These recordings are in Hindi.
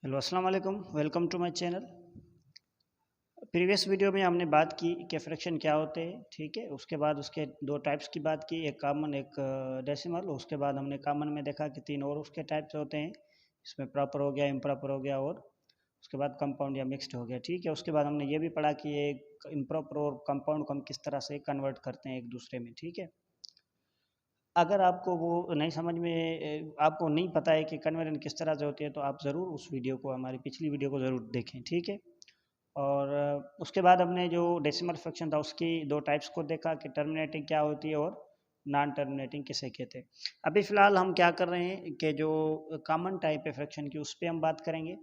हेलो अस्सलाम वालेकुम, welcome to my channel. Previous video में हमने बात की कि फ्रैक्शन क्या होते हैं, ठीक है। उसके बाद उसके दो टाइप्स की बात की, एक कॉमन एक डेसिमल। उसके बाद हमने कॉमन में देखा कि तीन और उसके टाइप्स होते हैं, इसमें प्रॉपर हो गया, इम्प्रॉपर हो गया और उसके बाद कंपाउंड या मिक्स्ड हो गया, ठीक है। उसके बाद हमने ये भी पढ़ा कि ये इम्प्रॉपर और कंपाउंड को हम किस तरह से कन्वर्ट करते हैं एक दूसरे में, ठीक है। अगर आपको वो नहीं समझ में आपको नहीं पता है कि कन्वर्जन किस तरह से होती है, तो आप ज़रूर उस वीडियो को, हमारी पिछली वीडियो को ज़रूर देखें, ठीक है। और उसके बाद हमने जो डेसिमल फ्रैक्शन था उसकी दो टाइप्स को देखा कि टर्मिनेटिंग क्या होती है और नॉन टर्मिनेटिंग किसे कहते हैं। अभी फ़िलहाल हम क्या कर रहे हैं कि जो कॉमन टाइप है फ्रैक्शन की, उस पर हम बात करेंगे।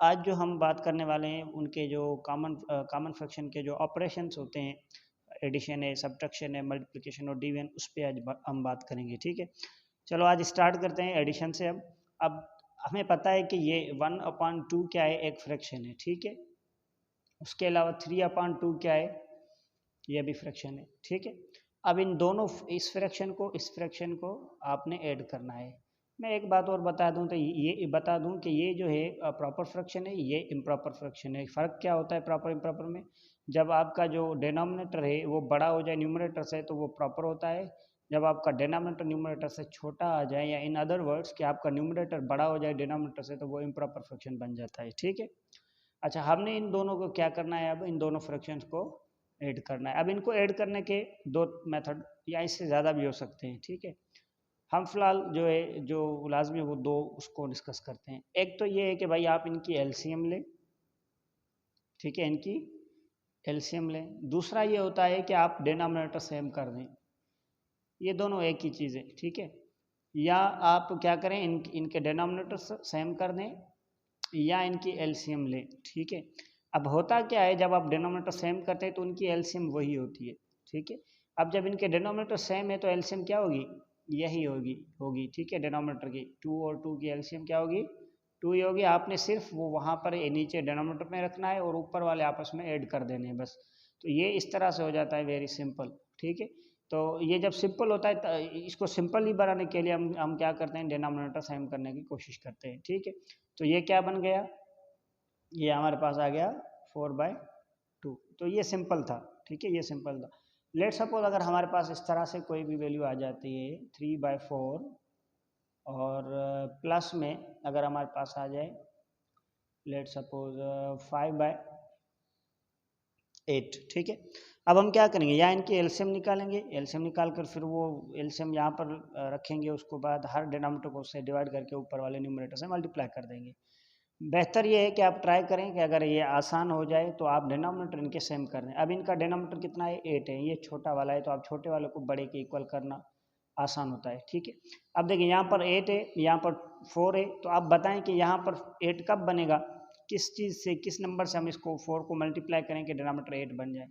आज जो हम बात करने वाले हैं उनके जो कॉमन फ्रैक्शन के जो ऑपरेशंस होते हैं, एडिशन है, सब्ट्रैक्शन है, मल्टीप्लिकेशन और डिवीजन, उस पर आज हम बात करेंगे, ठीक है। चलो आज स्टार्ट करते हैं एडिशन से। अब हमें पता है कि ये 1/2 क्या है, एक फ्रैक्शन है, ठीक है। उसके अलावा 3/2 क्या है, ये भी फ्रैक्शन है, ठीक है। अब इन दोनों, इस फ्रैक्शन को आपने ऐड करना है। मैं एक बात और बता दूं, तो ये बता दूं कि ये जो है प्रॉपर फ्रैक्शन है, ये इम्प्रॉपर फ्रैक्शन है। फ़र्क क्या होता है प्रॉपर इम्प्रॉपर में? जब आपका जो डिनोमिनेटर है वो बड़ा हो जाए न्यूमरेटर से, तो वो प्रॉपर होता है। जब आपका डिनोमिनेटर न्यूमरेटर से छोटा आ जाए, या इन अदर वर्ड्स कि आपका न्यूमरेटर बड़ा हो जाए डिनोमिनेटर से, तो वो इम्प्रॉपर फ्रैक्शन बन जाता है, ठीक है। अच्छा, हमने इन दोनों को क्या करना है, अब इन दोनों फ्रैक्शंस को ऐड करना है। अब इनको ऐड करने के दो मेथड या इससे ज़्यादा भी हो सकते हैं, ठीक है। हम फिलहाल जो है, जो लाजमी है, वो दो उसको डिस्कस करते हैं। एक तो ये है कि भाई आप इनकी एलसीएम लें, ठीक है, इनकी एलसीएम लें। दूसरा ये होता है कि आप डिनोमिनेटर सेम कर दें। ये दोनों एक ही चीज़ है, ठीक है। या आप क्या करें, इनके डिनोमिनेटर सेम कर दें, या इनकी एलसीएम लें, ठीक है। अब होता क्या है, जब आप डिनोमिनेटर सेम करते हैं तो उनकी एलसीएम वही होती है, ठीक है। अब जब इनके डिनोमिनेटर सेम है तो एलसीएम क्या होगी, यही होगी होगी ठीक है। डिनोमिनेटर की 2 और 2 की एलसीएम क्या होगी, 2 ही होगी। आपने सिर्फ वो वहाँ पर नीचे डिनोमिनेटर में रखना है और ऊपर वाले आपस में ऐड कर देने हैं, बस। तो ये इस तरह से हो जाता है, वेरी सिंपल, ठीक है। तो ये जब सिंपल होता है, इसको सिंपल ही बनाने के लिए हम क्या करते हैं, डिनोमिनेटर सेम करने की कोशिश करते हैं, ठीक है। तो ये क्या बन गया, ये हमारे पास आ गया 4/2। तो ये सिंपल था, ठीक है, ये सिंपल था। लेट सपोज अगर हमारे पास इस तरह से कोई भी वैल्यू आ जाती है 3/4, और प्लस में अगर हमारे पास आ जाए लेट सपोज 5/8, ठीक है। अब हम क्या करेंगे, या इनकी एलसीएम निकालेंगे, एलसीएम निकाल कर फिर वो एलसीएम यहाँ पर रखेंगे। उसके बाद हर डिनोमिनेटर को उससे डिवाइड करके ऊपर वाले न्यूमरेटर से मल्टीप्लाई कर देंगे। बेहतर ये है कि आप ट्राई करें कि अगर ये आसान हो जाए तो आप डिनोमिनेटर इनके सेम कर दें। अब इनका डिनोमिनेटर कितना है, 8 है, ये छोटा वाला है, तो आप छोटे वाले को बड़े के इक्वल करना आसान होता है, ठीक है। अब देखिए यहाँ पर 8 है, यहाँ पर 4 है, तो आप बताएं कि यहाँ पर 8 कब बनेगा, किस चीज़ से, किस नंबर से हम इसको 4 को मल्टीप्लाई करें कि डिनोमिनेटर 8 बन जाए,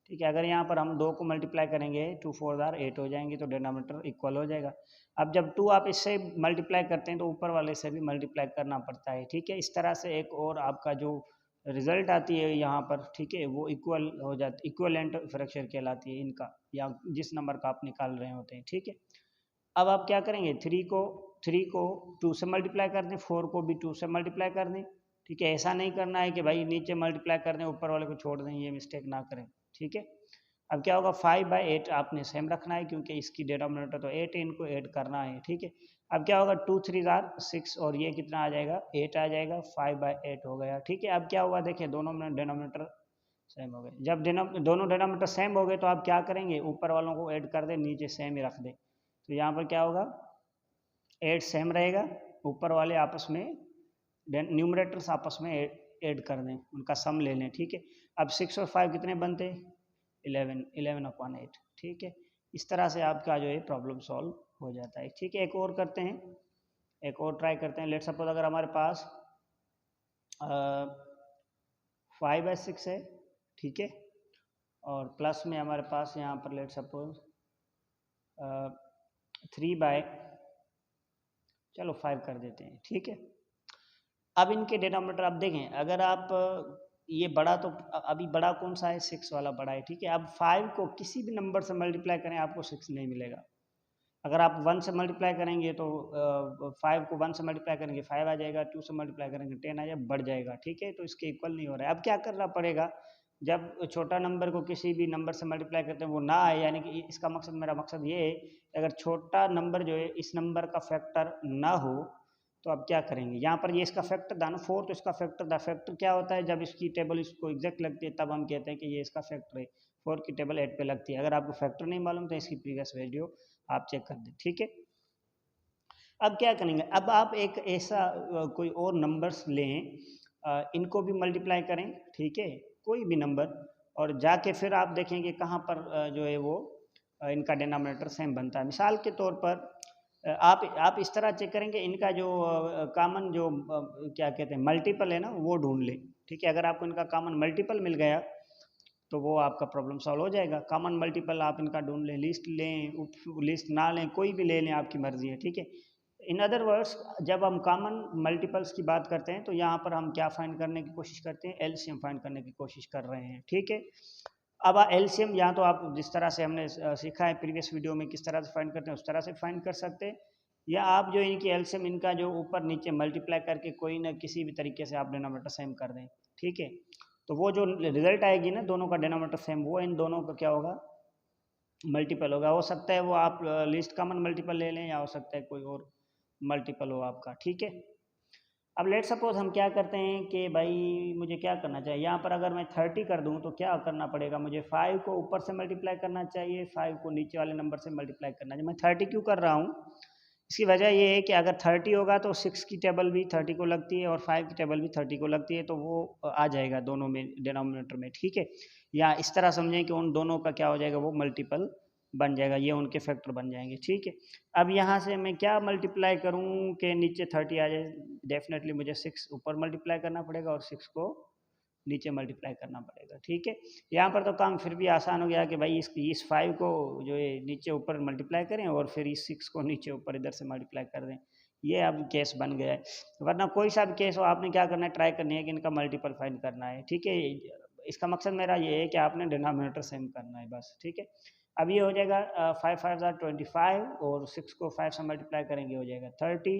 ठीक है। अगर यहाँ पर हम 2 को मल्टीप्लाई करेंगे, 2 4 जार 8 हो जाएंगे, तो डिनोमिनेटर इक्वल हो जाएगा। अब जब 2 आप इससे मल्टीप्लाई करते हैं तो ऊपर वाले से भी मल्टीप्लाई करना पड़ता है, ठीक है। इस तरह से एक और आपका जो रिजल्ट आती है यहाँ पर, ठीक है, वो इक्वल हो जाती, इक्वलेंट फ्रैक्शन कहलाती है इनका, या जिस नंबर का आप निकाल रहे होते हैं, ठीक है। अब आप क्या करेंगे, थ्री को 2 से मल्टीप्लाई कर दें, 4 को भी 2 से मल्टीप्लाई कर दें, ठीक है। ऐसा नहीं करना है कि भाई नीचे मल्टीप्लाई कर दें ऊपर वाले को छोड़ दें, ये मिस्टेक ना करें, ठीक है। अब क्या होगा, 5/8 आपने सेम रखना है क्योंकि इसकी डिनोमिनेटर तो 8 है, इनको ऐड करना है, ठीक है। अब क्या होगा, 2 3 जार 6, और ये कितना आ जाएगा, 8 आ जाएगा, 5/8 हो गया, ठीक है। अब क्या हुआ, देखिए दोनों में डिनोमिनेटर सेम हो गए। जब दोनों डिनोमिनेटर सेम हो गए तो आप क्या करेंगे, ऊपर वालों को ऐड कर दें, नीचे सेम ही रख दें। तो यहाँ पर क्या होगा, 8 सेम रहेगा, ऊपर वाले आपस में न्यूमरेटर्स आपस में ऐड कर दें, उनका सम ले लें, ठीक है। अब 6 और 5 कितने बनते, 11/8, ठीक है। इस तरह से आपका जो है प्रॉब्लम सॉल्व हो जाता है, ठीक है। एक और करते हैं, एक और ट्राई करते हैं। लेट सपोज अगर हमारे पास 5/6 है, ठीक है, और प्लस में हमारे पास यहाँ पर लेट सपोज 3 चलो 5 कर देते हैं, ठीक है। अब इनके डिनोमिनेटर आप देखें, अगर आप ये बड़ा, तो अभी बड़ा कौन सा है, 6 वाला बड़ा है, ठीक है। अब 5 को किसी भी नंबर से मल्टीप्लाई करें आपको 6 नहीं मिलेगा। अगर आप 1 से मल्टीप्लाई करेंगे तो 5 को 1 से मल्टीप्लाई करेंगे 5 आ जाएगा, 2 से मल्टीप्लाई करेंगे 10 आ जाएगा, बढ़ जाएगा, ठीक है। तो इसके इक्वल नहीं हो रहा है। अब क्या करना पड़ेगा, जब छोटा नंबर को किसी भी नंबर से मल्टीप्लाई करते हैं वो ना आए, यानी कि इसका मकसद, मेरा मकसद ये है, अगर छोटा नंबर जो है इस नंबर का फैक्टर ना हो तो अब क्या करेंगे, यहाँ पर ये इसका फैक्टर था ना 4, तो इसका फैक्टर था। फैक्टर क्या होता है, जब इसकी टेबल इसको एग्जैक्ट लगती है तब हम कहते हैं कि ये इसका फैक्टर है। 4 की टेबल 8 पे लगती है। अगर आपको फैक्टर नहीं मालूम तो इसकी प्रीवियस वीडियो आप चेक कर दें, ठीक है। अब क्या करेंगे, अब आप एक ऐसा कोई और नंबर्स लें, इनको भी मल्टीप्लाई करें, ठीक है, कोई भी नंबर, और जाके फिर आप देखेंगे कहाँ पर जो है वो इनका डिनोमिनेटर सेम बनता है। मिसाल के तौर पर आप इस तरह चेक करेंगे, इनका जो कॉमन जो क्या कहते हैं मल्टीपल है ना वो ढूंढ लें, ठीक है। अगर आपको इनका कॉमन मल्टीपल मिल गया तो वो आपका प्रॉब्लम सॉल्व हो जाएगा। कॉमन मल्टीपल आप इनका ढूंढ लें, लिस्ट लें, लिस्ट ना लें, कोई भी ले लें, आपकी मर्जी है, ठीक है। इन अदर वर्ड्स, जब हम कॉमन मल्टीपल्स की बात करते हैं तो यहाँ पर हम क्या फाइंड करने की कोशिश करते हैं, एलसीएम फाइंड करने की कोशिश कर रहे हैं, ठीक है। अब एलसीएम यहाँ तो आप जिस तरह से हमने सीखा है प्रीवियस वीडियो में किस तरह से फाइंड करते हैं उस तरह से फाइंड कर सकते हैं, या आप जो इनकी एलसीएम इनका जो ऊपर नीचे मल्टीप्लाई करके कोई ना किसी भी तरीके से आप डिनोमिनेटर सेम कर दें, ठीक है। तो वो जो रिजल्ट आएगी ना दोनों का डिनोमिनेटर सेम, वो इन दोनों का क्या होगा, मल्टीपल होगा। हो सकता है वो आप लिस्ट कॉमन मल्टीपल ले लें, या हो सकता है कोई और मल्टीपल हो आपका, ठीक है। अब लेट सपोज हम क्या करते हैं कि भाई मुझे क्या करना चाहिए, यहाँ पर अगर मैं 30 कर दूँ तो क्या करना पड़ेगा, मुझे 5 को ऊपर से मल्टीप्लाई करना चाहिए, 5 को नीचे वाले नंबर से मल्टीप्लाई करना चाहिए। मैं 30 क्यों कर रहा हूँ, इसकी वजह ये है कि अगर 30 होगा तो 6 की टेबल भी 30 को लगती है और 5 की टेबल भी 30 को लगती है, तो वो आ जाएगा दोनों में डिनोमिनेटर में, ठीक है। या इस तरह समझें कि उन दोनों का क्या हो जाएगा, वो मल्टीपल बन जाएगा, ये उनके फैक्टर बन जाएंगे, ठीक है। अब यहाँ से मैं क्या मल्टीप्लाई करूँ कि नीचे 30 आ जाए, डेफिनेटली मुझे 6 ऊपर मल्टीप्लाई करना पड़ेगा और 6 को नीचे मल्टीप्लाई करना पड़ेगा, ठीक है। यहाँ पर तो काम फिर भी आसान हो गया कि भाई इस 5 को जो है नीचे ऊपर मल्टीप्लाई करें और फिर इस 6 को नीचे ऊपर इधर से मल्टीप्लाई कर दें, ये अब केस बन गया है। वरना कोई सा भी केस हो, आपने क्या करना है, ट्राई करनी है कि इनका मल्टीपल फाइंड करना है, ठीक है। इसका मकसद मेरा ये है कि आपने डिनोमिनेटर सेम करना है बस, ठीक है। अब ये हो जाएगा 5 5 25 और 6 को 5 से मल्टीप्लाई करेंगे हो जाएगा 30,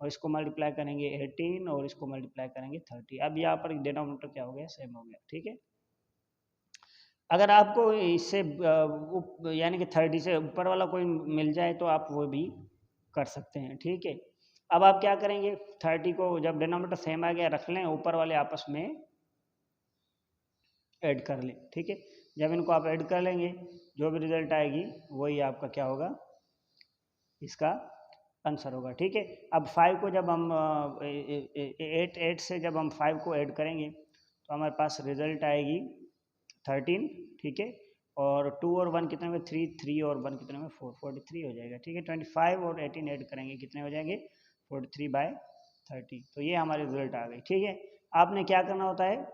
और इसको मल्टीप्लाई करेंगे 18 और इसको मल्टीप्लाई करेंगे 30। अब यहाँ पर डिनोमिनेटर क्या हो गया, सेम हो गया, ठीक है। अगर आपको इससे यानी कि 30 से ऊपर वाला कोई मिल जाए तो आप वो भी कर सकते हैं, ठीक है। अब आप क्या करेंगे, 30 को जब डिनोमिनेटर सेम आ गया रख लें, ऊपर वाले आपस में ऐड कर लें, ठीक है। जब इनको आप ऐड कर लेंगे जो भी रिजल्ट आएगी वही आपका क्या होगा, इसका आंसर होगा, ठीक है। अब 5 को जब हम 8 से जब हम 5 को ऐड करेंगे तो हमारे पास रिजल्ट आएगी 13, ठीक है। और 2 और 1 कितने में, 3, 3 और 1 कितने में, 4, 43 हो जाएगा, ठीक है। 25 और 18 ऐड करेंगे कितने हो जाएंगे, 43/30। तो ये हमारे रिजल्ट आ गई, ठीक है। आपने क्या करना होता है,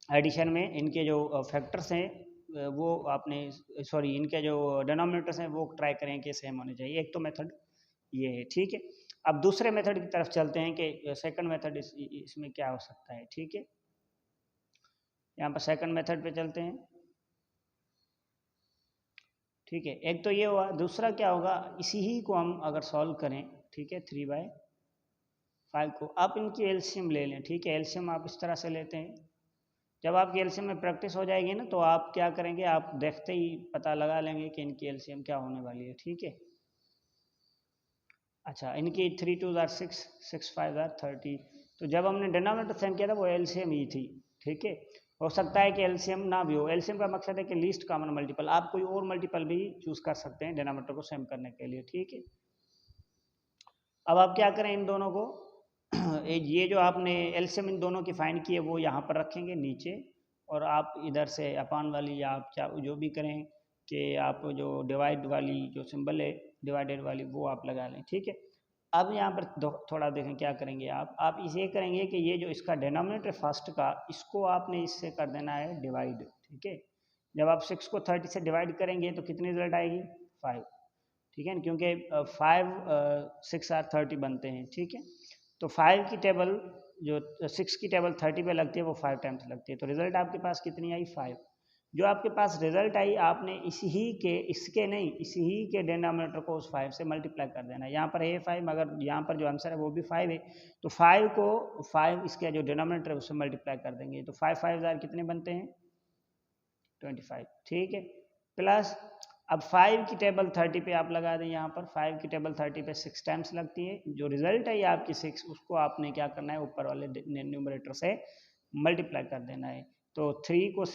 एडिशन में इनके जो फैक्टर्स हैं वो आपने, सॉरी, इनके जो डिनोमिनेटर्स हैं वो ट्राई करें कि सेम होने चाहिए। एक तो मेथड ये है, ठीक है। अब दूसरे मेथड की तरफ चलते हैं कि सेकंड मेथड इसमें क्या हो सकता है, ठीक है। यहाँ पर सेकंड मेथड पे चलते हैं, ठीक है। एक तो ये हुआ, दूसरा क्या होगा, इसी ही को हम अगर सॉल्व करें, ठीक है, 3/5 को आप इनकी एलसीएम ले लें, ठीक है। एलसीएम आप इस तरह से लेते हैं, जब आपकी एलसीएम में प्रैक्टिस हो जाएगी ना तो आप क्या करेंगे, आप देखते ही पता लगा लेंगे कि इनकी एलसीएम क्या होने वाली है, ठीक है। अच्छा, इनकी 3 2 6, 6 5 30। तो जब हमने डिनोमिनेटर सेम किया था वो एलसीएम ही थी, ठीक है। हो सकता है कि एलसीएम ना भी हो, एलसीएम का मकसद है कि लीस्ट कॉमन मल्टीपल, आप कोई और मल्टीपल भी चूज कर सकते हैं डिनोमिनेटर को सेम करने के लिए, ठीक है। अब आप क्या करें, इन दोनों को ये जो आपने एलसीएम इन दोनों की फाइंड की है वो यहाँ पर रखेंगे नीचे, और आप इधर से अपान वाली या आप क्या जो भी करें कि आप जो डिवाइड वाली जो सिंबल है डिवाइडेड वाली वो आप लगा लें, ठीक है। अब यहाँ पर थोड़ा देखें क्या करेंगे आप इसे करेंगे कि ये जो इसका डिनोमिनेटर फर्स्ट का, इसको आपने इससे कर देना है डिवाइड, ठीक है। जब आप 6 को 30 से डिवाइड करेंगे तो कितनी रिजल्ट आएगी, 5, ठीक है ना, क्योंकि 5 6 और 30 बनते हैं, ठीक है। तो 5 की टेबल जो 6 की टेबल 30 पे लगती है वो 5 टाइम्स लगती है, तो रिजल्ट आपके पास कितनी आई, 5। जो आपके पास रिजल्ट आई आपने इसी ही के डिनोमिनेटर को उस 5 से मल्टीप्लाई कर देना है। यहाँ पर है 5 मगर यहाँ पर जो आंसर है वो भी 5 है, तो 5 को 5 इसके जो डिनोमिनेटर है उससे मल्टीप्लाई कर देंगे, तो 5 5 हज़ार कितने बनते हैं 25, ठीक है। प्लस अब 5 की टेबल 30 पे आप लगा दें, यहाँ पर 5 की टेबल 30 पे 6 टाइम्स लगती है, जो रिजल्ट है आपकी 6 उसको आपने क्या करना है ऊपर वाले न्यूमरेटर से मल्टीप्लाई कर देना है। तो 6 को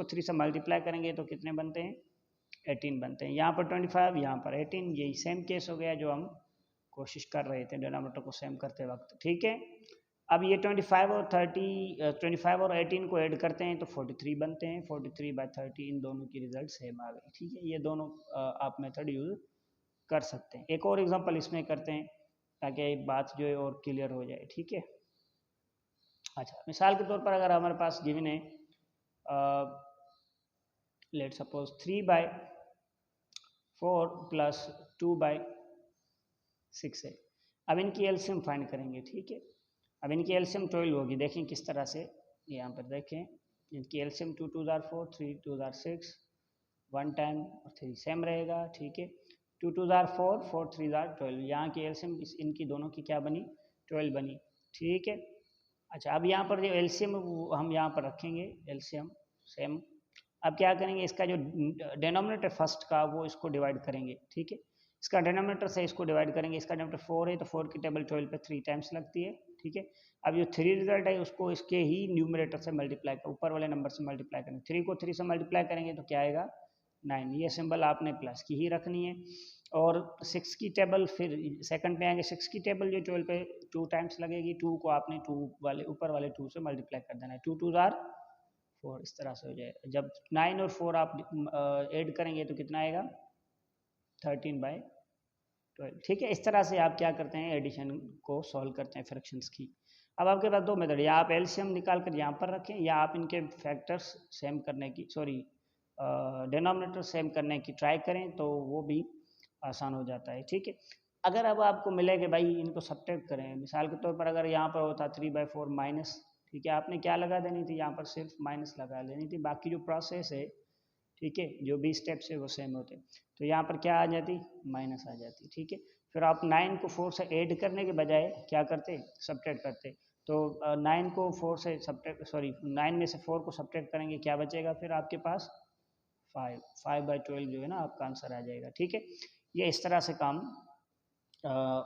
3 से मल्टीप्लाई करेंगे तो कितने बनते हैं 18 बनते हैं। यहाँ पर 25 यहाँ पर 18, यही सेम केस हो गया जो हम कोशिश कर रहे थे डिनोमिनेटर को सेम करते वक्त, ठीक है। अब ये 25 और 18 को ऐड करते हैं तो 43 बनते हैं, 43/30 इन दोनों की रिजल्ट सेम आ गई, ठीक है। ये दोनों आप मेथड यूज कर सकते हैं। एक और एग्जांपल इसमें करते हैं ताकि बात जो है और क्लियर हो जाए, ठीक है। अच्छा, मिसाल के तौर पर अगर हमारे पास गिवन है लेट सपोज 3/4 प्लस 2/6 है। अब इनकी एलसीएम फाइंड करेंगे, ठीक है। अब इनकी एलसीएम 12 होगी, देखें किस तरह से, यहाँ पर देखें इनकी एलसीएम 2 2 4 3 2 6 1 10 और 3 सेम रहेगा, ठीक है। 2 2 4 4 3 12, यहाँ की एलसीएम इनकी दोनों की क्या बनी 12 बनी, ठीक है। अच्छा, अब यहाँ पर जो एलसीएम हम यहाँ पर रखेंगे एलसीएम सेम। अब क्या करेंगे, इसका जो डिनोमिनेटर फर्स्ट का वो इसको डिवाइड करेंगे, ठीक है। इसका डिनोमिनेटर से इसको डिवाइड करेंगे, इसका डिनोमिनेटर 4 है तो 4 की टेबल 12 पे 3 टाइम्स लगती है, ठीक है। अब जो 3 रिजल्ट है उसको इसके ही न्यूमरेटर से मल्टीप्लाई कर ऊपर वाले नंबर से मल्टीप्लाई करेंगे। 3 को 3 से मल्टीप्लाई करेंगे तो क्या आएगा 9, ये सिंबल आपने प्लस की ही रखनी है। और 6 की टेबल फिर सेकंड पे आएंगे, 6 की टेबल जो 12 पे 2 टाइम्स लगेगी, 2 को आपने 2 वाले ऊपर वाले 2 से मल्टीप्लाई कर देना है, 2 2 4 इस तरह से हो जाएगा। जब 9 और 4 आप ऐड करेंगे तो कितना आएगा 13/12, ठीक है। इस तरह से आप क्या करते हैं एडिशन को सॉल्व करते हैं फ्रैक्शंस की। अब आपके पास दो मेथड, या आप एलसीएम निकाल कर यहाँ पर रखें या आप इनके फैक्टर्स सेम करने की डिनोमिनेटर सेम करने की ट्राई करें तो वो भी आसान हो जाता है, ठीक है। अगर अब आपको मिले कि भाई इनको सब्ट्रैक्ट करें, मिसाल के तौर पर अगर यहाँ पर होता 3/4 माइनस, ठीक है, आपने क्या लगा देनी थी यहाँ पर सिर्फ माइनस लगा लेनी थी, बाकी जो प्रोसेस है, ठीक है, जो भी स्टेप्स है वो सेम होते, तो यहाँ पर क्या आ जाती माइनस आ जाती, ठीक है। फिर आप 9 को 4 से ऐड करने के बजाय क्या करते सब्ट्रैक्ट करते, तो 9 को 4 से सब्ट्रैक्ट 9 में से 4 को सब्ट्रैक्ट करेंगे, क्या बचेगा फिर आपके पास 5/12 जो है ना आपका आंसर आ जाएगा, ठीक है। ये इस तरह से काम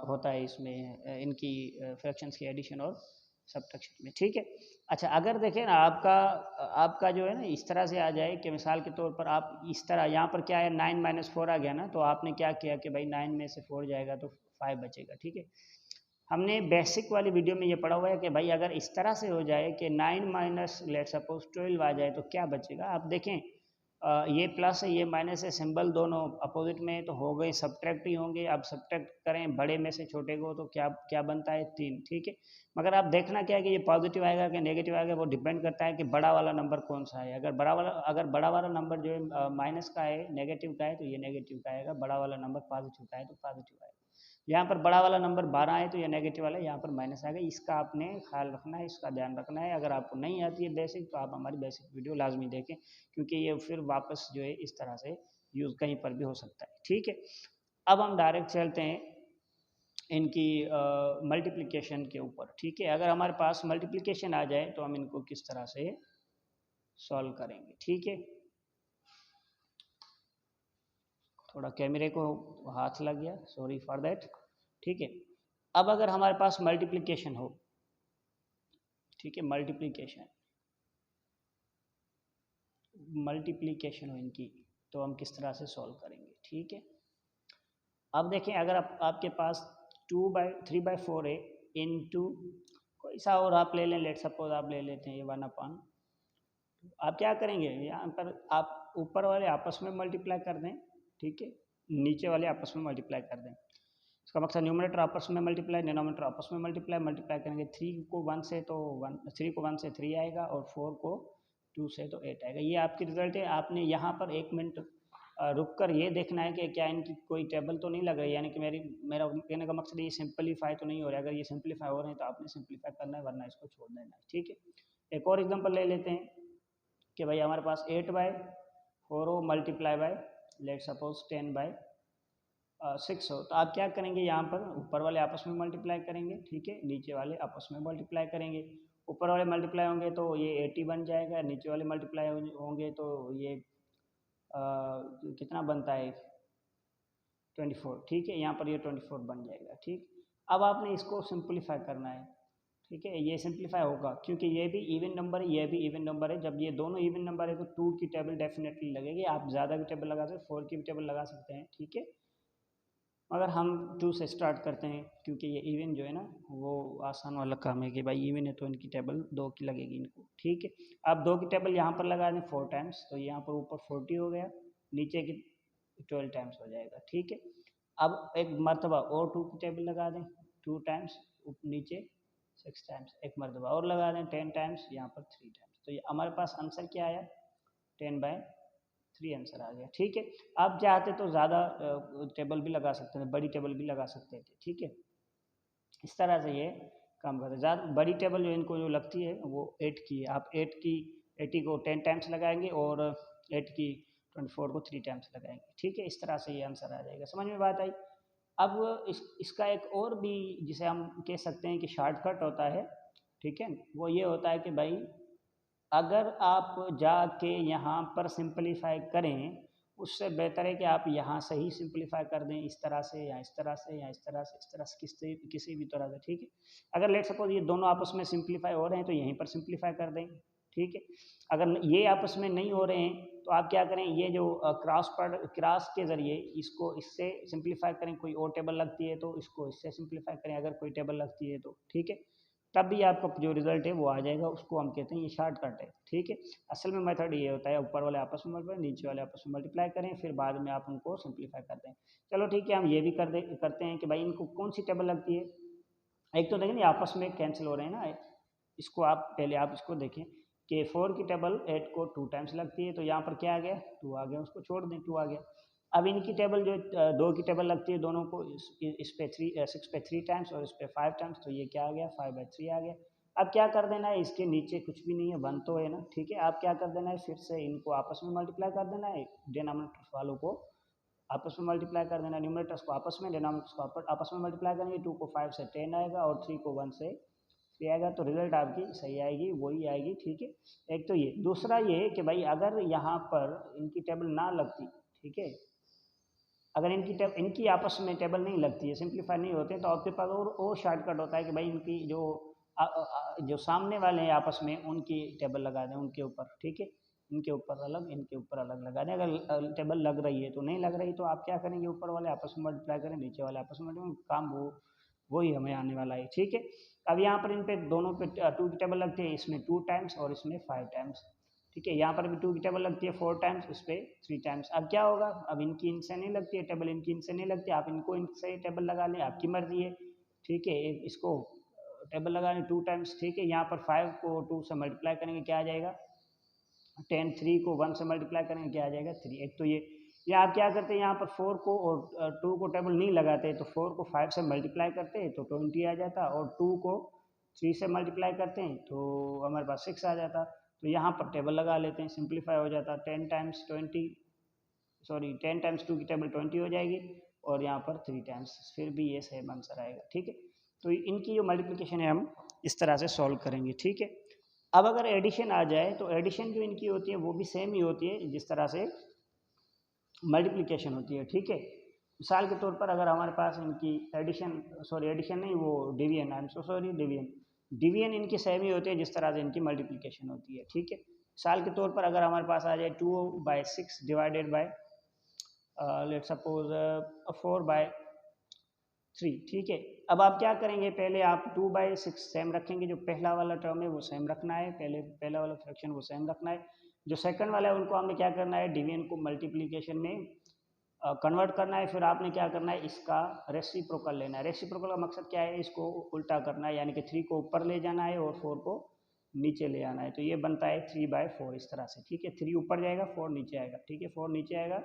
होता है इसमें इनकी फ्रैक्शंस की एडिशन और सब्ट्रैक्शन में, ठीक है। अच्छा, अगर देखें ना आपका जो है ना इस तरह से आ जाए कि मिसाल के तौर पर आप इस तरह, यहाँ पर क्या है 9 - 4 आ गया ना, तो आपने क्या किया कि भाई 9 में से 4 जाएगा तो 5 बचेगा, ठीक है। हमने बेसिक वाली वीडियो में ये पढ़ा हुआ है कि भाई अगर इस तरह से हो जाए कि 9 - लेट सपोज 12 आ जाए तो क्या बचेगा। आप देखें ये प्लस है ये माइनस है, सिंबल दोनों अपोजिट में तो हो गए, सब्ट्रैक्ट ही होंगे। अब सब्ट्रैक्ट करें बड़े में से छोटे को तो क्या क्या बनता है 3, ठीक है। मगर आप देखना क्या है कि ये पॉजिटिव आएगा कि नेगेटिव आएगा, वो डिपेंड करता है कि बड़ा वाला नंबर कौन सा है। अगर बड़ा वाला नंबर जो है माइनस का है नेगेटिव का है तो ये नेगेटिव का आएगा, बड़ा वाला नंबर पॉजिटिव का है तो पॉजिटिव आएगा। यहाँ पर बड़ा वाला नंबर 12 है तो ये नेगेटिव वाला यहाँ पर माइनस आएगा, इसका आपने ख्याल रखना है, इसका ध्यान रखना है। अगर आपको नहीं आती है बेसिक तो आप हमारी बेसिक वीडियो लाजमी देखें, क्योंकि ये फिर वापस जो है इस तरह से यूज़ कहीं पर भी हो सकता है, ठीक है। अब हम डायरेक्ट चलते हैं इनकी मल्टीप्लिकेशन के ऊपर, ठीक है। अगर हमारे पास मल्टीप्लिकेशन आ जाए तो हम इनको किस तरह से सॉल्व करेंगे, ठीक है। थोड़ा कैमरे को हाथ लग गया, सॉरी फॉर दैट, ठीक है। अब अगर हमारे पास मल्टीप्लिकेशन हो, ठीक है, मल्टीप्लिकेशन हो इनकी, तो हम किस तरह से सॉल्व करेंगे, ठीक है। अब देखें अगर आपके पास 3/4 है इनटू कोई सा और आप ले लें, लेट सपोज आप ले लेते हैं ये 1/, आप क्या करेंगे यहाँ पर आप ऊपर वाले आपस में मल्टीप्लाई कर दें, ठीक है, नीचे वाले आपस में मल्टीप्लाई कर दें। इसका मकसद न्यूमरेटर आपस में मल्टीप्लाई, डिनोमिनेटर आपस में मल्टीप्लाई करेंगे। 3 को 1 से तो 3 आएगा और 4 को 2 से तो 8 आएगा। ये आपकी रिजल्ट है। आपने यहाँ पर 1 मिनट रुक कर ये देखना है कि क्या इनकी कोई टेबल तो नहीं लग रही, यानी कि मेरा कहने का मकसद ये सिंपलीफाई तो नहीं हो रहा है। अगर ये सिंपलीफाई हो रहे हैं तो आपने सिंपलीफाई करना है, वरना इसको छोड़ देना है, ठीक है। एक और एग्जाम्पल ले लेते हैं। कि भाई हमारे पास 8/4 हो मल्टीप्लाई बाय लेट सपोज 10/6 हो, तो आप क्या करेंगे, यहाँ पर ऊपर वाले आपस में मल्टीप्लाई करेंगे, ठीक है, नीचे वाले आपस में मल्टीप्लाई करेंगे। ऊपर वाले मल्टीप्लाई होंगे तो ये 80 बन जाएगा, नीचे वाले मल्टीप्लाई होंगे तो ये कितना बनता है 24, ठीक है, यहाँ पर ये 24 बन जाएगा। ठीक, अब आपने इसको सिंपलीफाई करना है, ठीक है, ये सिंपलीफाई होगा क्योंकि ये भी इवन नंबर है, ये भी इवन नंबर है। जब ये दोनों इवन नंबर है तो 2 की टेबल डेफिनेटली लगेगी। आप ज़्यादा भी टेबल लगा सकते हैं, 4 की भी टेबल लगा सकते हैं, ठीक है, मगर हम 2 से स्टार्ट करते हैं क्योंकि ये इवन जो है ना वो आसान वाला काम है कि भाई इवन है तो इनकी टेबल 2 की लगेगी इनको, ठीक है। आप 2 की टेबल यहाँ पर लगा दें 4 टाइम्स, तो यहाँ पर ऊपर 40 हो गया, नीचे की 12 टाइम्स हो जाएगा, ठीक है। अब एक मरतबा और 2 की टेबल लगा दें 2 टाइम्स, नीचे 6 टाइम्स, एक मरतबा और लगा दें 10 टाइम्स, यहाँ पर 3 टाइम्स, तो ये हमारे पास आंसर क्या आया 10/3 आंसर आ गया, ठीक है। आप चाहते तो ज़्यादा टेबल भी लगा सकते थे, बड़ी टेबल भी लगा सकते थे, ठीक है। इस तरह से ये काम करते हैं। ज़्यादा बड़ी टेबल जो इनको जो लगती है वो 8 की है, आप 80 को 10 टाइम्स लगाएंगे और 8 की 24 को 3 टाइम्स लगाएंगे, ठीक है। इस तरह से ये आंसर आ जाएगा। समझ में बात आई। अब इसका एक और भी जिसे हम कह सकते हैं कि शॉर्टकट होता है, ठीक है, वो ये होता है कि भाई अगर आप जाके यहाँ पर सिंपलीफाई करें, उससे बेहतर है कि आप यहाँ से ही सिंपलीफाई कर दें, इस तरह से या इस तरह से या इस तरह से, इस तरह से किसी भी तरह से, ठीक है। अगर लेट सपोज ये दोनों आपस में सिंपलीफाई हो रहे हैं तो यहीं पर सिंपलीफाई कर दें, ठीक है। अगर ये आपस में नहीं हो रहे हैं तो आप क्या करें, ये जो क्रॉस के ज़रिए इसको इससे सिंपलीफाई करें। कोई और टेबल लगती है तो इसको इससे सिंपलीफाई करें, अगर कोई टेबल लगती है तो, ठीक है। तब भी आपका जो रिजल्ट है वो आ जाएगा, उसको हम कहते हैं ये शॉर्टकट है, ठीक है। असल में मेथड ये होता है ऊपर वाले आपस में मल्टीप्लाई, नीचे वाले आपस में मल्टीप्लाई करें, फिर बाद में आप उनको सिंपलीफाई करते हैं। चलो ठीक है, हम ये भी करते हैं कि भाई इनको कौन सी टेबल लगती है। एक तो देखें आपस में कैंसिल हो रहे हैं ना, इसको आप पहले आप इसको देखें कि 4 की टेबल 8 को 2 टाइम्स लगती है, तो यहाँ पर क्या आ गया 2 आ गया, उसको छोड़ दें 2 आ गया। अब इनकी टेबल जो 2 की टेबल लगती है दोनों को, इस पे 6 पे 3 टाइम्स और इस पे 5 टाइम्स, तो ये क्या आ गया 5/3 आ गया। अब क्या कर देना है, इसके नीचे कुछ भी नहीं है, 1 तो है ना, ठीक है। आप क्या कर देना है, फिर से इनको आपस में मल्टीप्लाई कर देना है, डिनोमिनेटर्स वालों को आपस में मल्टीप्लाई कर देना, न्यूमरेटर्स को आपस में, डिनोमिनेटर्स को आपस में मल्टीप्लाई करेंगे। 2 को 5 से 10 आएगा और 3 को 1 से 3 आएगा, तो रिजल्ट आपकी सही आएगी, वही आएगी, ठीक है। एक तो ये, दूसरा ये कि भाई अगर यहाँ पर इनकी टेबल ना लगती, ठीक है, अगर इनकी आपस में टेबल नहीं लगती है, सिंपलीफाई नहीं होते, तो आपके पास और शॉर्टकट होता है कि भाई इनकी जो सामने वाले हैं आपस में उनकी टेबल लगा दें उनके ऊपर, ठीक है। इनके ऊपर अलग, इनके ऊपर अलग लगा दें। अगर टेबल लग रही है तो नहीं लग रही तो आप क्या करेंगे, ऊपर वाले आपस में मल्टीप्लाई करें, नीचे वाले आपस में मल्टीप्लाई, काम वही हमें आने वाला है, ठीक है। अब यहाँ पर इन पे दोनों पे 2 की टेबल लगती है, इसमें 2 टाइम्स और इसमें 5 टाइम्स, ठीक है। यहाँ पर भी 2 की टेबल लगती है 4 टाइम्स, इस पर 3 टाइम्स। अब क्या होगा, अब इनकी इनसे नहीं लगती है टेबल, इनकी इनसे नहीं लगती, आप इनको इनसे टेबल लगा लें, आपकी मर्जी है, ठीक है। इसको टेबल लगा लें 2 टाइम्स, ठीक है। यहाँ पर 5 को 2 से मल्टीप्लाई करेंगे, क्या आ जाएगा 10, 3 को 1 से मल्टीप्लाई करेंगे, क्या आ जाएगा 3। एक तो ये, या आप क्या करते हैं, यहाँ पर 4 को और 2 को टेबल नहीं लगाते, तो 4 को 5 से मल्टीप्लाई करते हैं तो 20 आ जाता, और 2 को 3 से मल्टीप्लाई करते हैं तो हमारे पास 6 आ जाता। तो यहाँ पर टेबल लगा लेते हैं, सिंपलीफाई हो जाता, 10 टाइम्स 20, सॉरी 10 टाइम्स 2 की टेबल 20 हो जाएगी, और यहाँ पर 3 टाइम्स, फिर भी ये सेम आंसर आएगा, ठीक है। तो इनकी जो मल्टीप्लिकेशन है हम इस तरह से सॉल्व करेंगे, ठीक है। अब अगर एडिशन आ जाए तो एडिशन जो इनकी होती है वो भी सेम ही होती है जिस तरह से मल्टीप्लिकेशन होती है, ठीक है। मिसाल के तौर पर अगर हमारे पास इनकी एडिशन नहीं, वो division, I am so sorry, division इनकी सेम ही होती है जिस तरह से इनकी मल्टीप्लिकेशन होती है, ठीक है। मिसाल के तौर पर अगर हमारे पास आ जाए 2/6 डिवाइडेड बाय लेट सपोज 4/3, ठीक है। अब आप क्या करेंगे, पहले आप 2/6 सेम रखेंगे, जो पहला वाला टर्म है वो सेम रखना है, पहला वाला फ्रैक्शन वो सेम रखना है। जो सेकंड वाला है उनको हमने क्या करना है, डिवीजन को मल्टीप्लिकेशन में कन्वर्ट करना है। फिर आपने क्या करना है, इसका रेसिप्रोकल लेना है। रेसिप्रोकल का मकसद क्या है, इसको उल्टा करना है, यानी कि 3 को ऊपर ले जाना है और 4 को नीचे ले आना है। तो ये बनता है 3/4 इस तरह से, ठीक है। 3 ऊपर जाएगा 4 नीचे आएगा, ठीक है, 4 नीचे आएगा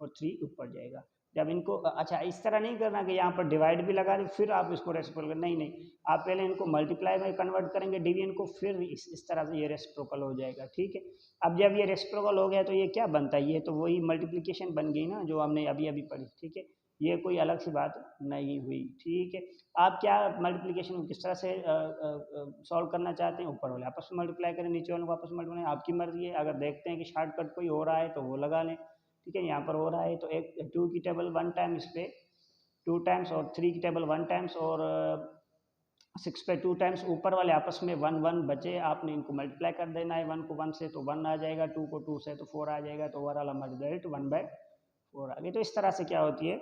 और 3 ऊपर जाएगा। जब इनको अच्छा इस तरह नहीं करना कि यहाँ पर डिवाइड भी लगा दें फिर आप इसको रेसिप्रोकल कर, नहीं नहीं, आप पहले इनको मल्टीप्लाई में कन्वर्ट करेंगे डिवीजन को, फिर इस तरह से ये रेसिप्रोकल हो जाएगा, ठीक है। अब जब ये रेसिप्रोकल हो गया तो ये क्या बनता है, ये तो वही मल्टीप्लिकेशन बन गई ना जो हमने अभी अभी पढ़ी, ठीक है। ये कोई अलग सी बात नहीं हुई, ठीक है। आप क्या मल्टीप्लिकेशन को किस तरह से सॉल्व करना चाहते हैं, ऊपर वाले आपस में मल्टीप्लाई करें, नीचे वाले को आपस में मल्टीप्लाई, आपकी मर्जी है। अगर देखते हैं कि शॉर्टकट कोई हो रहा है तो वो लगा लें, ठीक है। यहाँ पर हो रहा है तो एक 2 की टेबल 1 टाइम इस पर 2 टाइम्स और 3 की टेबल 1 टाइम्स और 6 पे 2 टाइम्स, ऊपर वाले आपस में 1 1 बचे, आपने इनको मल्टीप्लाई कर देना है। 1 को 1 से तो 1 आ जाएगा, 2 को 2 से तो 4 आ जाएगा, तो ओवरऑल हमारी रिजल्ट 1/4 आ गई। तो इस तरह से क्या होती है,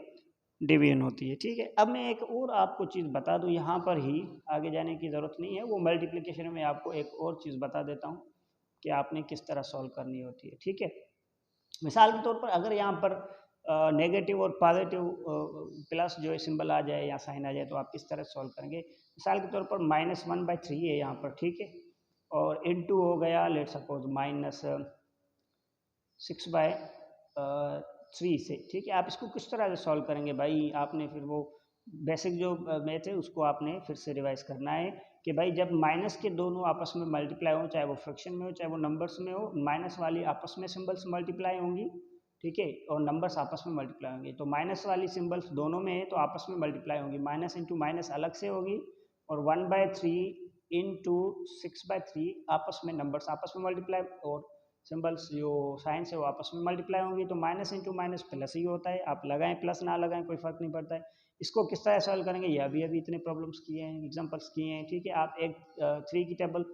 डिवीजन होती है, ठीक है। अब मैं एक और आपको चीज़ बता दूं, यहाँ पर ही आगे जाने की ज़रूरत नहीं है, वो मल्टीप्लिकेशन में आपको एक और चीज़ बता देता हूँ कि आपने किस तरह सॉल्व करनी होती है, ठीक है। मिसाल के तौर पर अगर यहाँ पर नेगेटिव और पॉजिटिव प्लस जो है सिंबल आ जाए या साइन आ जाए तो आप किस तरह सॉल्व करेंगे। मिसाल के तौर पर -1/3 है यहाँ पर, ठीक है, और इनटू हो गया लेट सपोज -6/3 से, ठीक है। आप इसको किस तरह से सॉल्व करेंगे भाई, आपने फिर वो बेसिक जो मैथ है उसको आपने फिर से रिवाइज करना है कि भाई जब माइनस के दोनों आपस में मल्टीप्लाई हो, चाहे वो फ्रैक्शन में हो चाहे वो नंबर्स में हो, माइनस वाली आपस में सिंबल्स मल्टीप्लाई होंगी, ठीक है, और नंबर्स आपस में मल्टीप्लाई होंगे। तो माइनस वाली सिंबल्स दोनों में है तो आपस में मल्टीप्लाई होंगी, माइनस इंटू माइनस अलग से होगी, और 1/3 इंटू 6/3 आपस में नंबर्स आपस में मल्टीप्लाई, और सिंबल्स जो साइंस है वो आपस में मल्टीप्लाई होंगी। तो माइनस इंटू माइनस प्लस ही होता है, आप लगाएं प्लस ना लगाएं कोई फर्क नहीं पड़ता है। इसको किस तरह सॉल्व करेंगे, ये अभी अभी इतने प्रॉब्लम्स किए हैं, एग्जांपल्स किए हैं, ठीक है। आप एक 3 की टेबल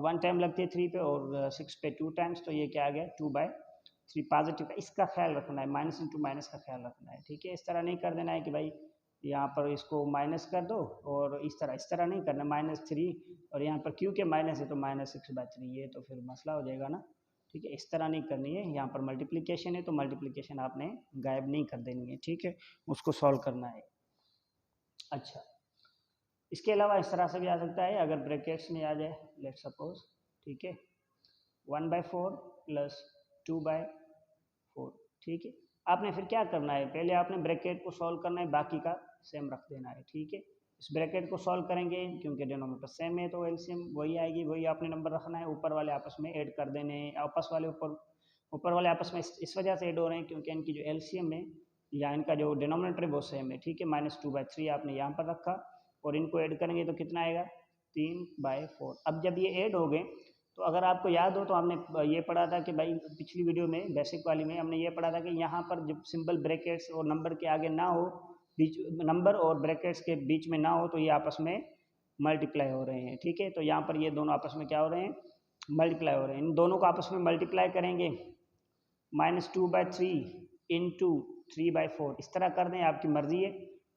1 टाइम लगती है 3 पे और 6 पे 2 टाइम्स, तो ये क्या आ गया 2/3 पॉजिटिव का, इसका ख्याल रखना है, माइनस इंटू माइनस का ख्याल रखना है, ठीक है। इस तरह नहीं कर देना है कि भाई यहाँ पर इसको माइनस कर दो और इस तरह नहीं करना, -3 और यहाँ पर क्योंकि माइनस है तो -6/3, ये तो फिर मसला हो जाएगा ना, ठीक है। इस तरह नहीं करनी है, यहाँ पर मल्टीप्लिकेशन है तो मल्टीप्लिकेशन आपने गायब नहीं कर देनी है, ठीक है, उसको सॉल्व करना है। अच्छा, इसके अलावा इस तरह से भी आ सकता है, अगर ब्रैकेट्स में आ जाए लेट सपोज, ठीक है, 1/4 प्लस 2/4, ठीक है। आपने फिर क्या करना है, पहले आपने ब्रैकेट को सॉल्व करना है, बाकी का सेम रख देना है, ठीक है। इस ब्रैकेट को सॉल्व करेंगे क्योंकि डिनोमिनेटर सेम है तो एलसीएम वही आएगी, वही आपने नंबर रखना है, ऊपर वाले आपस में ऐड कर देने हैं, ऊपर वाले आपस में इस वजह से ऐड हो रहे हैं क्योंकि इनकी जो एलसीएम है या इनका जो डिनोमिनेटर है वो सेम है, ठीक है। -2/3 आपने यहाँ पर रखा और इनको ऐड करेंगे तो कितना आएगा 3/4। अब जब ये ऐड हो गए तो अगर आपको याद हो तो हमने ये पढ़ा था कि भाई पिछली वीडियो में बेसिक वाली में हमने ये पढ़ा था कि यहाँ पर जब सिंबल ब्रैकेट्स और नंबर के आगे ना हो, बीच नंबर और ब्रैकेट्स के बीच में ना हो तो ये आपस में मल्टीप्लाई हो रहे हैं, ठीक है। तो यहाँ पर ये दोनों आपस में क्या हो रहे हैं, मल्टीप्लाई हो रहे हैं। इन दोनों को आपस में मल्टीप्लाई करेंगे, -2/3 इंटू 3/4, इस तरह कर दें, आपकी मर्जी है,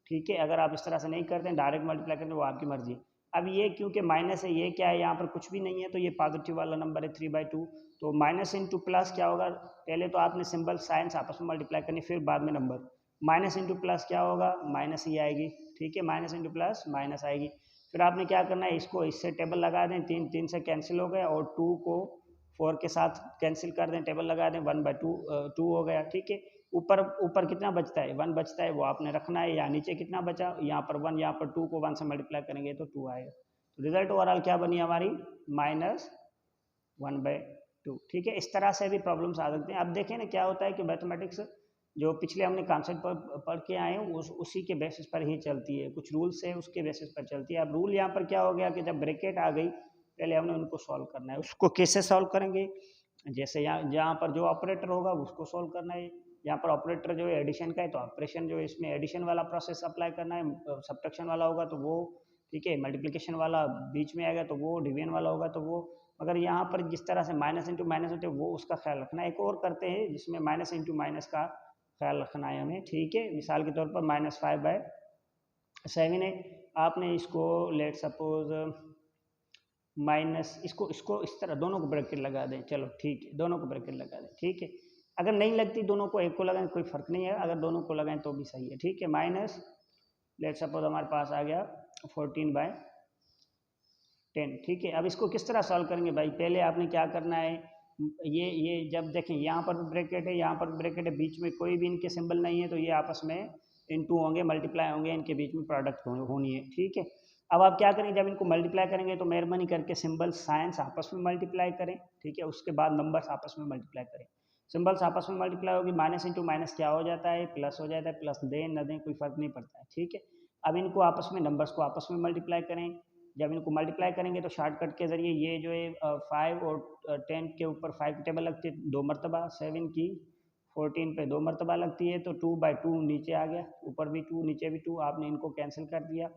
ठीक है। अगर आप इस तरह से नहीं करते हैं डायरेक्ट मल्टीप्लाई करते हैं वो आपकी मर्जी है। अब ये क्योंकि माइनस है, ये क्या है यहाँ पर कुछ भी नहीं है तो ये पॉजिटिव वाला नंबर है 3/2, तो माइनस इंटू प्लस क्या होगा, पहले तो आपने सिंबल साइंस आपस में मल्टीप्लाई करनी फिर बाद में नंबर, माइनस इंटू प्लस क्या होगा माइनस ही आएगी, ठीक है, माइनस इंटू प्लस माइनस आएगी। फिर आपने क्या करना है, इसको इससे टेबल लगा दें, 3 3 से कैंसिल हो गया और 2 को 4 के साथ कैंसिल कर दें, टेबल लगा दें, 1/2 2 हो गया, ठीक है। ऊपर ऊपर कितना बचता है 1 बचता है, वो आपने रखना है, या नीचे कितना बचा, यहाँ पर 1, यहाँ पर 2 को 1 से मल्टीप्लाई करेंगे तो 2 आएगा। तो रिजल्ट ओवरऑल क्या बनी हमारी -1/2, ठीक है। इस तरह से भी प्रॉब्लम्स आ सकते हैं। अब देखें ना क्या होता है कि मैथमेटिक्स जो पिछले हमने कॉन्सेप्ट पढ़ के आए हैं उसी के बेसिस पर ही चलती है, कुछ रूल्स है उसके बेसिस पर चलती है। अब रूल यहाँ पर क्या हो गया कि जब ब्रैकेट आ गई पहले हमने उनको सॉल्व करना है। उसको कैसे सॉल्व करेंगे, जैसे यहाँ पर जो ऑपरेटर होगा उसको सॉल्व करना है, यहाँ पर ऑपरेटर जो है एडिशन का है तो ऑपरेशन जो है इसमें एडिशन वाला प्रोसेस अप्लाई करना है, सब्ट्रैक्शन वाला होगा तो वो, ठीक है, मल्टीप्लिकेशन वाला बीच में आएगा तो वो, डिवीजन वाला होगा तो वो। मगर यहाँ पर जिस तरह से माइनस इंटू माइनस होते हैं वो उसका ख्याल रखना है। एक और करते हैं जिसमें माइनस इंटू माइनस का ख्याल रखना है हमें, ठीक है। मिसाल के तौर पर -5/7 है, आपने इसको लेट सपोज माइनस इसको इसको इस तरह दोनों को ब्रैकेट लगा दें, चलो ठीक है, दोनों को ब्रैकेट लगा दें, ठीक है। अगर नहीं लगती दोनों को एक को लगाएं कोई फर्क नहीं है, अगर दोनों को लगाएं तो भी सही है, ठीक है। माइनस लेट सपोज हमारे पास आ गया 14/10, ठीक है। अब इसको किस तरह सॉल्व करेंगे भाई, पहले आपने क्या करना है ये जब देखें यहाँ पर भी ब्रैकेट है, यहाँ पर भी ब्रैकेट है, बीच में कोई भी इनके सिंबल नहीं है, तो ये आपस में इनटू होंगे, मल्टीप्लाई होंगे, इनके बीच में प्रोडक्ट होनी है। ठीक है, अब आप क्या करेंगे, जब इनको मल्टीप्लाई करेंगे तो मेहरबानी करके सिंबल साइंस आपस में मल्टीप्लाई करें। ठीक है, उसके बाद नंबर्स आपस में मल्टीप्लाई करें। सिंबल्स आपस में मल्टीप्लाई होगी, माइनस इंटू माइनस क्या हो जाता है, प्लस हो जाता है, प्लस दें न दें कोई फर्क नहीं पड़ता है। ठीक है, अब इनको आपस में, नंबर्स को आपस में मल्टीप्लाई करें। जब इनको मल्टीप्लाई करेंगे तो शॉर्टकट के जरिए ये जो है 5 और 10 के ऊपर 5 की टेबल लगती है 2 मरतबा, 7 की 14 पे 2 मरतबा लगती है, तो 2/2 नीचे आ गया, ऊपर भी 2 नीचे भी 2, आपने इनको कैंसिल कर दिया,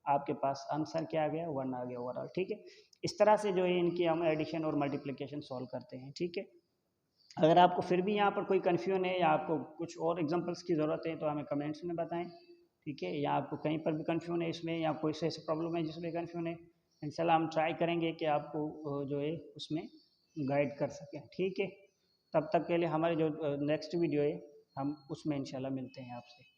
आपके पास आंसर क्या आ गया, 1 आ गया ओवरऑल। ठीक है, इस तरह से जो है इनकी हम एडिशन और मल्टीप्लिकेशन सॉल्व करते हैं। ठीक है, अगर आपको फिर भी यहाँ पर कोई कन्फ्यूजन है या आपको कुछ और एग्जांपल्स की ज़रूरत है तो हमें कमेंट्स में बताएं। ठीक है, या आपको कहीं पर भी कन्फ्यूजन है इसमें, या कोई से ऐसी प्रॉब्लम है जिसमें कन्फ्यूजन है, इंशाल्लाह हम ट्राई करेंगे कि आपको जो है उसमें गाइड कर सकें। ठीक है, तब तक के लिए हमारे जो नेक्स्ट वीडियो है हम उसमें इंशाल्लाह मिलते हैं आपसे।